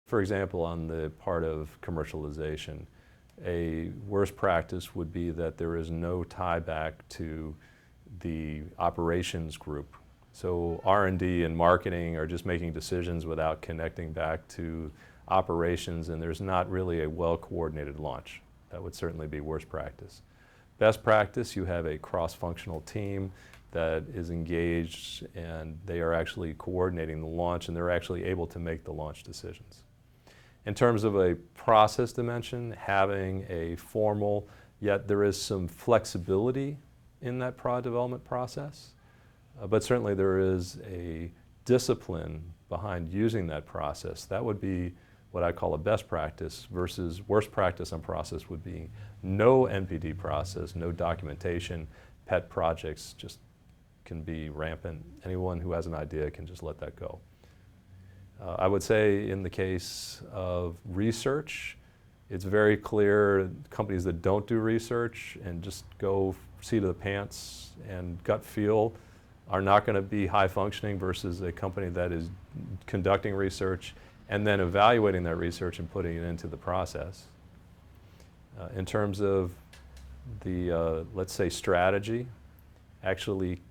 For example, on the part of commercialization, a worst practice would be that there is no tie back to the operations group. So R&D and marketing are just making decisions without connecting back to operations, and there's not really a well-coordinated launch. That would certainly be worst practice. Best practice, you have a cross-functional team that is engaged and they are actually coordinating the launch and they're actually able to make the launch decisions. In terms of a process dimension, having a formal, yet there is some flexibility in that product development process, but certainly there is a discipline behind using that process. That would be what I call a best practice, versus worst practice on process would be no NPD process, no documentation. Pet projects just can be rampant. Anyone who has an idea can just let that go. I would say in the case of research, it's very clear companies that don't do research and just go seat of the pants and gut feel are not going to be high functioning, versus a company that is conducting research and then evaluating that research and putting it into the process. In terms of the, let's say, strategy, actually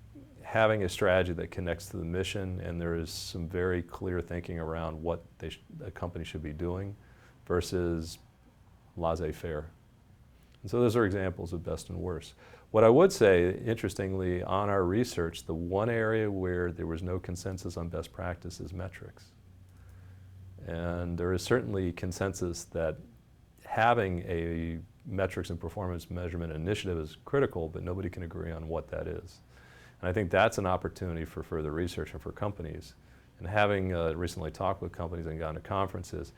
having a strategy that connects to the mission and there is some very clear thinking around what a company should be doing versus laissez-faire. And so those are examples of best and worst. What I would say, interestingly, on our research, the one area where there was no consensus on best practice is metrics. And there is certainly consensus that having a metrics and performance measurement initiative is critical, but nobody can agree on what that is. And I think that's an opportunity for further research and for companies. And having recently talked with companies and gone to conferences,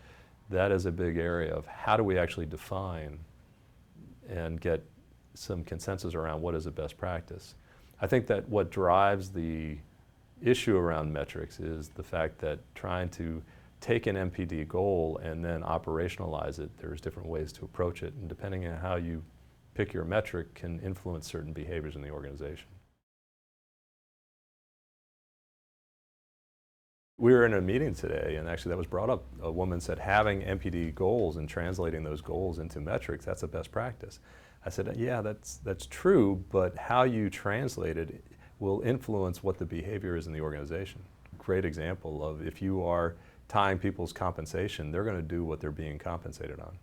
that is a big area of how do we actually define and get some consensus around what is a best practice. I think that what drives the issue around metrics is the fact that trying to take an NPD goal and then operationalize it, there's different ways to approach it, and depending on how you pick your metric can influence certain behaviors in the organization. We were in a meeting today, and actually that was brought up. A woman said having NPD goals and translating those goals into metrics, that's a best practice. I said, yeah, that's true, but how you translate it will influence what the behavior is in the organization. Great example of if you are tying people's compensation, they're going to do what they're being compensated on.